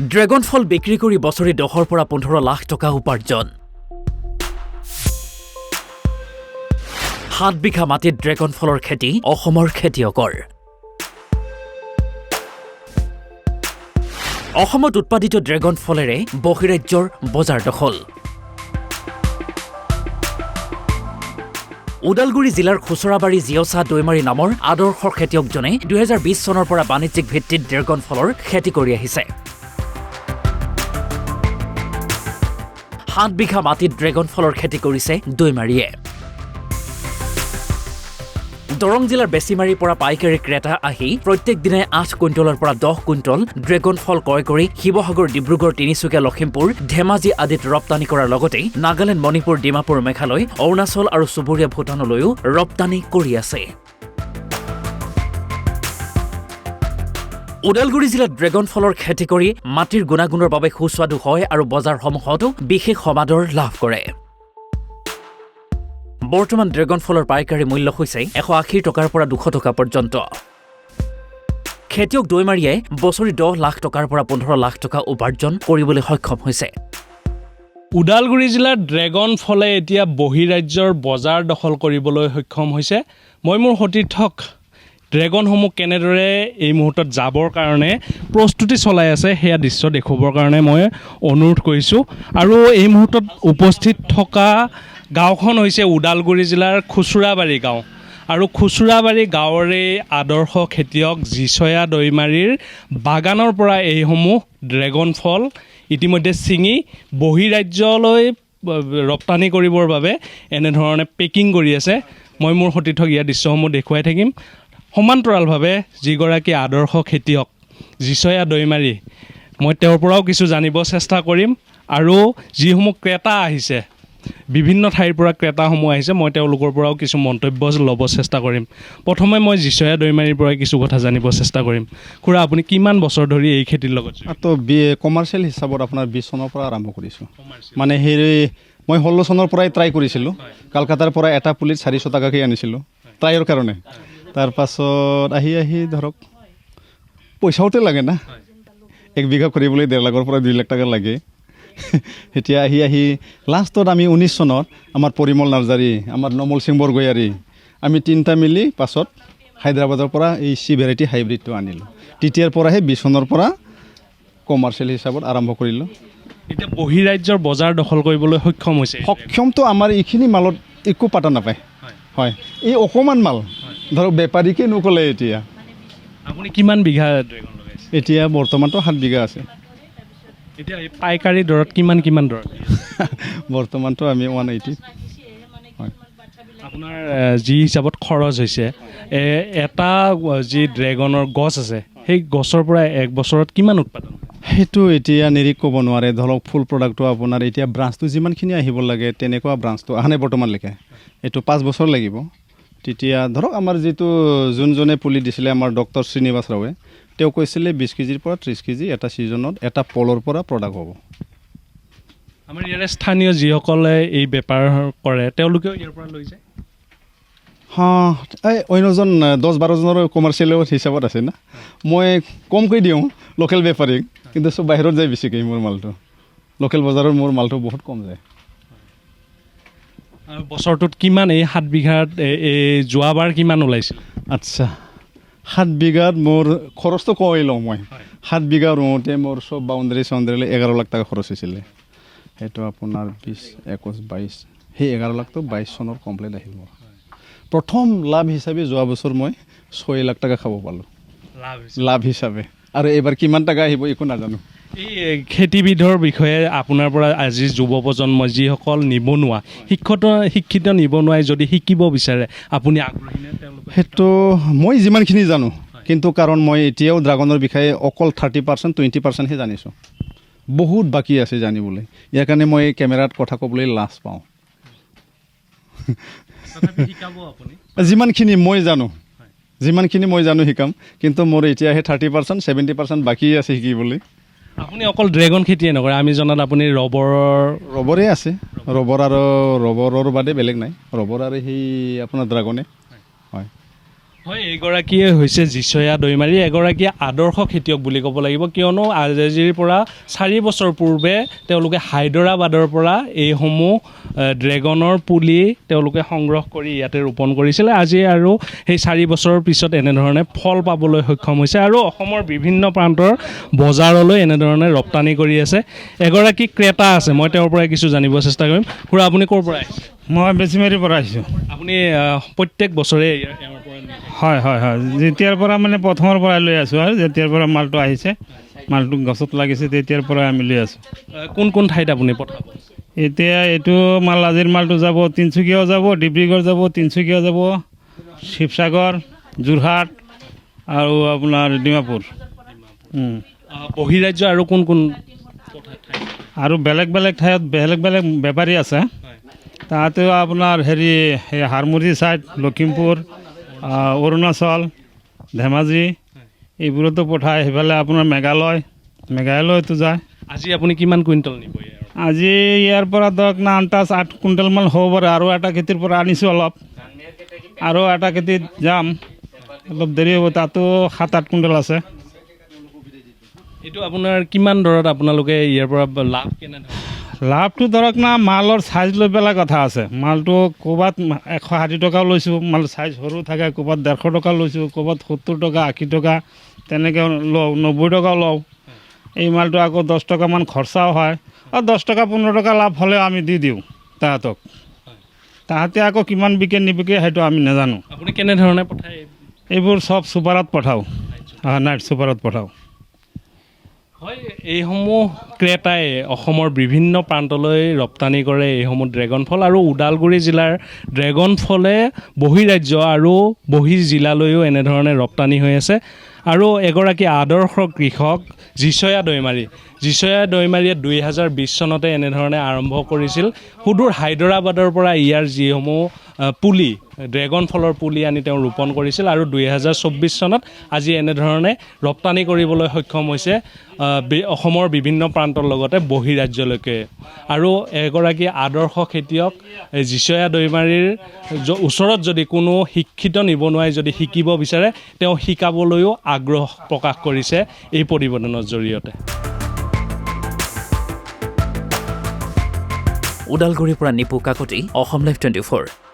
Dragon ফল বিক্ৰী কৰি বছৰি 10 পৰা 15 লাখ টকা উপাৰ্জন। 7 বিঘা মাটিত ড্ৰেগন ফলৰ খেতি অসমৰ খেতিয়কৰ। অসমত উৎপাদিত ড্ৰেগন ফলেৰে বহিৰাজ্যৰ বজাৰ দখল। ওদালগুৰি জিলাৰ খুচৰাবাৰী জিয়চা দৈমাৰী নামৰ আদৰ্শ খেতিয়কজনে 2020 চনৰ পৰা বাণিজ্যিক ভিত্তিত ড্ৰেগন ফলৰ খেতি কৰি আহিছে। 7 বিঘা মাটিত ড্ৰেগন ফলৰ খেতি কৰিছে দৈমাৰীয়ে। দৰং জিলাৰ বেছিমাৰীৰ পৰা পাইকাৰী ক্ৰেতা আহি প্ৰত্যেক দিনে 8 কুইণ্টলৰ পৰা 10 কুইণ্টল ড্ৰেগন ফল ক্ৰয় কৰি শিৱসাগৰ, ডিব্ৰুগড়, তিনিচুকীয়া, লখিমপুৰ, ধেমাজি আদিত ৰপ্তানি কৰাৰ লগতে নাগালেণ্ড, মণিপুৰ, ডিমাপুৰ, মেঘালয়, অৰুণাচল আৰু চুবুৰীয়া ভূটানলৈও ৰপ্তানি কৰি আছে। ওদালগুৰি জিলাত ড্ৰেগন ফলৰ খেতি কৰি মাটিৰ গুণাগুণৰ বাবে সুস্বাদু হয় আৰু বজাৰসমূহতো বিশেষ সমাদৰ লাভ কৰে। বৰ্তমান ড্ৰেগন ফলৰ পাইকাৰী মূল্য হৈছে 180 টকাৰ পৰা 200 টকা পৰ্যন্ত। খেতিয়ক দৈমাৰীয়ে বছৰি 10 লাখ টকাৰ পৰা 15 লাখ টকা উপাৰ্জন কৰিবলৈ সক্ষম হৈছে। ওদালগুৰি জিলাৰ ড্ৰেগন ফলে এতিয়া বহিৰাজ্যৰ বজাৰ দখল কৰিবলৈ সক্ষম হৈছে। মই মোৰ সতীৰ্থক ড্ৰেগনসমূহ কেনেদৰে এই মুহূৰ্তত যাবৰ কাৰণে প্ৰস্তুতি চলাই আছে সেয়া দৃশ্য দেখুৱাবৰ কাৰণে মই অনুৰোধ কৰিছোঁ। আৰু এই মুহূৰ্তত উপস্থিত থকা গাঁওখন হৈছে ওদালগুৰি জিলাৰ খুচুৰাবাৰী গাঁও। আৰু খুচুৰাবাৰী গাঁৱৰে আদৰ্শ খেতিয়ক জিছয়া দৈমাৰীৰ বাগানৰ পৰা এইসমূহ ড্ৰেগন ফল ইতিমধ্যে ছিঙি বহিৰাজ্যলৈ ৰপ্তানি কৰিবৰ বাবে এনেধৰণে পেকিং কৰি আছে। মই মোৰ সতীৰ্থক ইয়াৰ দৃশ্যসমূহ দেখুৱাই থাকিম। সমান্তৰালভাৱে যিগৰাকী আদৰ্শ খেতিয়ক জিছয়া দৈমাৰী, মই তেওঁৰ পৰাও কিছু জানিব চেষ্টা কৰিম। আৰু যিসমূহ ক্ৰেতা আহিছে, বিভিন্ন ঠাইৰ পৰা ক্ৰেতাসমূহ আহিছে, মই তেওঁলোকৰ পৰাও কিছু মন্তব্য ল'ব চেষ্টা কৰিম। প্ৰথমে মই জিছয়া দৈমাৰীৰ পৰাই কিছু কথা জানিব চেষ্টা কৰিম। খুৰা, আপুনি কিমান বছৰ ধৰি এই খেতিৰ লগত? কমাৰ্চিয়েল হিচাপত আপোনাৰ 20 চনৰ পৰা আৰম্ভ কৰিছোঁ। মানে মই 16 চনৰ পৰাই ট্ৰাই কৰিছিলোঁ। কলকাতাৰ পৰা এটা পুলিত 400 টকাকৈ আনিছিলোঁ ট্ৰাইৰ কাৰণে। তাৰপাছত আহি ধৰক পইচাওতে লাগে না, 1 বিঘা কৰিবলৈ 1.5 লাখৰ পৰা 2 লাখ টকা লাগে। এতিয়া আহি লাষ্টত আমি 19 চনত আমাৰ পৰিমল নাৰ্জাৰী, আমাৰ নমল সিং বৰগয়াৰী, আমি 3টা মিলি পাছত হায়দৰাবাদৰ পৰা এই চি ভেৰাইটি হাইব্ৰিডটো আনিলোঁ। তেতিয়াৰ পৰাহে 20 চনৰ পৰা কমাৰ্চিয়েল হিচাপত আৰম্ভ কৰিলোঁ। এতিয়া বহিৰাজ্যৰ বজাৰ দখল কৰিবলৈ সক্ষম হৈছে। সক্ষমটো আমাৰ এইখিনি মালত একো পাতা নাপায়। হয়, এই অকণমান মাল ধৰক বেপাৰীকে নক'লে। এতিয়া আপুনি কিমান বিঘা ড্ৰেগন লগাইছে? এতিয়া বৰ্তমানটো 7 বিঘা আছে। এতিয়া এই পাইকাৰী দৰত কিমান দৰত? বৰ্তমানটো আমি 180। হয়, আপোনাৰ যি হিচাপত খৰচ হৈছে, এটা যি ড্ৰেগনৰ গছ আছে সেই গছৰ পৰা 1 বছৰত কিমান উৎপাদন? সেইটো এতিয়া নিৰীখ ক'ব নোৱাৰে। ধৰক ফুল প্ৰডাক্টটো আপোনাৰ এতিয়া ব্ৰাঞ্চটো যিমানখিনি আহিব লাগে তেনেকুৱা ব্ৰাঞ্চটো অহা নাই বৰ্তমানলৈকে। এইটো 5 বছৰ লাগিব। তেতিয়া ধৰক আমাৰ যিটো যোনজনে পুলি দিছিলে, আমাৰ ডক্টৰ শ্ৰীনিবাস ৰাৱে, তেওঁ কৈছিলে 20 কেজিৰ পৰা 30 কেজি এটা ছিজনত এটা পলৰ পৰা প্ৰডাক্ট হ'ব। আমাৰ ইয়াৰে স্থানীয় যিসকলে এই বেপাৰ কৰে তেওঁলোকেও ইয়াৰ পৰা লৈ যায়। এই অন্যজন 10-12 জনৰ কমাৰ্চিয়েল হিচাপত আছে না। মই কমকৈ দিওঁ লোকেল বেপাৰীক, কিন্তু চব বাহিৰত যায় বেছিকৈ মোৰ মালটো। লোকেল বজাৰত মোৰ মালটো বহুত কম যায়। আৰু বছৰটোত কিমান এই 7 বিঘাত যোৱাবাৰ কিমান ওলাইছিল? আচ্ছা, 7 বিঘাত মোৰ খৰচটো কৈ লওঁ মই। 7 বিঘা ৰুওঁতে মোৰ চব বাউণ্ডাৰী 11 লাখ টকা খৰচ হৈছিলে। সেইটো আপোনাৰ 20, 21, 22, সেই 11 লাখটো 22 চনৰ কমপ্লিট আহিল মোৰ। প্ৰথম লাভ হিচাপে যোৱা বছৰ মই 6 লাখ টকা খাব পালোঁ লাভ হিচাপে। আৰু এইবাৰ কিমান টকা আহিব একো নাজানো। এই খেতিবিধৰ বিষয়ে আপোনাৰ পৰা আজি যুৱ প্ৰজন্ম যিসকল নিবনুৱা, শিক্ষিত নিবনুৱাই যদি শিকিব বিচাৰে, আপুনি আগ্ৰহী নে তেওঁলোকে? সেইটো মই যিমানখিনি জানো, কিন্তু কাৰণ মই এতিয়াও ড্ৰাগনৰ বিষয়ে অকল 30%, 20%হে জানিছোঁ। বহুত বাকী আছে জানিবলৈ। ইয়াৰ কাৰণে মই কেমেৰাত কথা ক'বলৈ লাজ পাওঁ। যিমানখিনি মই জানো শিকাম, কিন্তু মোৰ এতিয়াহে 30%, 70% বাকী আছে শিকিবলৈ। আপুনি অকল ড্ৰেগন খেতিয়ে নকৰে, আমি জনাত আপুনি ৰবৰে আছে। ৰবৰৰ বাদে বেলেগ নাই। ৰবৰ আৰু সেই আপোনাৰ ড্ৰাগনে। হয়, হয়, এইগৰাকীয়ে হৈছে জিচয়া দৈমাৰী, এগৰাকী আদৰ্শ খেতিয়ক বুলি ক'ব লাগিব, কিয়নো আজিৰ পৰা 4 বছৰ পূৰ্বে তেওঁলোকে হায়দৰাবাদৰ পৰা এইসমূহ ড্ৰেগনৰ পুলি তেওঁলোকে সংগ্ৰহ কৰি ইয়াতে ৰোপণ কৰিছিলে। আজি আৰু সেই 4 বছৰৰ পিছত এনেধৰণে ফল পাবলৈ সক্ষম হৈছে আৰু অসমৰ বিভিন্ন প্ৰান্তৰ বজাৰলৈ এনেধৰণে ৰপ্তানি কৰি আছে। এগৰাকী ক্ৰেতা আছে, মই তেওঁৰ পৰাই কিছু জানিব চেষ্টা কৰিম। খুৰা, আপুনি ক'ৰ পৰা আহিছে? মই বেছিমাৰীৰ পৰা আহিছোঁ। আপুনি প্ৰত্যেক বছৰে ইয়াৰ পৰা নিয়ে? হয়, যেতিয়াৰ পৰা মানে প্ৰথমৰ পৰা লৈ আছোঁ আৰু যেতিয়াৰ পৰা মালটো আহিছে, মালটো গছত লাগিছে তেতিয়াৰ পৰা আমি লৈ আছোঁ। কোন কোন ঠাইত আপুনি পঠাব? এতিয়া এইটো মাল, আজিৰ মালটো যাব তিনিচুকীয়াও যাব, ডিব্ৰুগড় যাব, তিনিচুকীয়া যাব, শিৱসাগৰ, যোৰহাট আৰু আপোনাৰ ডিমাপুৰ। বহিৰাজ্য আৰু কোন কোন আৰু বেলেগ বেলেগ ঠাইত বেলেগ বেলেগ বেপাৰী আছে। তাতেও আপোনাৰ হাৰমুৰী ছাইড, লখিমপুৰ, অৰুণাচল, ধেমাজি এইবোৰতো পঠায়। সেইফালে আপোনাৰ মেঘালয়তো যায়। আজি আপুনি কিমান কুইণ্টল নিব? আজি ইয়াৰ পৰা ধৰক না 8 কুইণ্টেলমান হ'ব পাৰে। আৰু এটা খেতিৰ পৰা আনিছোঁ অলপ, আৰু এটা খেতিত যাম, অলপ দেৰি হ'ব, তাতো 7-8 কুইণ্টেল আছে। এইটো আপোনাৰ কিমান দৰত আপোনালোকে ইয়াৰ পৰা লাভ কেনেধৰণৰ? লাভটো ধৰক না মালৰ চাইজ লৈ পেলাই কথা আছে। মালটো ক'ৰবাত 160 টকাও লৈছোঁ, মাল চাইজ সৰু থাকে, ক'ৰবাত 150 টকা লৈছোঁ, ক'ৰবাত 70 টকা, 80 টকা তেনেকৈ লওঁ, 90 টকাও লওঁ। এই মালটো আকৌ 10 টকামান খৰচাও হয়, আৰু 10 টকা 15 টকা লাভ হ'লেও আমি দি দিওঁ তাহাঁতক। তাহাঁতে আকৌ কিমান বিকে নিবিকে সেইটো আমি নাজানো। আপুনি কেনেধৰণে পঠায়? এইবোৰ চব ছুপাৰত পঠাওঁ, নাইট ছুপাৰত পঠাওঁ। হয়, এইসমূহ ক্ৰেতাই অসমৰ বিভিন্ন প্ৰান্তলৈ ৰপ্তানি কৰে এইসমূহ ড্ৰেগন ফল, আৰু ওদালগুৰি জিলাৰ ড্ৰেগন ফলে বহিৰাজ্য আৰু বহিৰ্জিলালৈও এনেধৰণে ৰপ্তানি হৈ আছে। আৰু এগৰাকী আদৰ্শ কৃষক জিচয়া দৈমাৰীয়ে 2020 চনতে এনেধৰণে আৰম্ভ কৰিছিল। সুদূৰ হায়দৰাবাদৰ পৰা ইয়াৰ যিসমূহ পুলি, ড্ৰেগন ফলৰ পুলি আনি তেওঁ ৰোপণ কৰিছিল, আৰু 2024 চনত আজি এনেধৰণে ৰপ্তানি কৰিবলৈ সক্ষম হৈছে অসমৰ বিভিন্ন প্ৰান্তৰ লগতে বহিৰাজ্যলৈকে। আৰু এগৰাকী আদৰ্শ খেতিয়ক জিচয়া দৈমাৰীৰ ওচৰত যদি কোনো শিক্ষিত নিবনুৱাই যদি শিকিব বিচাৰে, তেওঁ শিকাবলৈও আগ্ৰহ প্ৰকাশ কৰিছে এই প্ৰতিবেদনৰ জৰিয়তে। ওদালগুৰিৰ পৰা নিপু কাকতি, অসম লাইভ 24।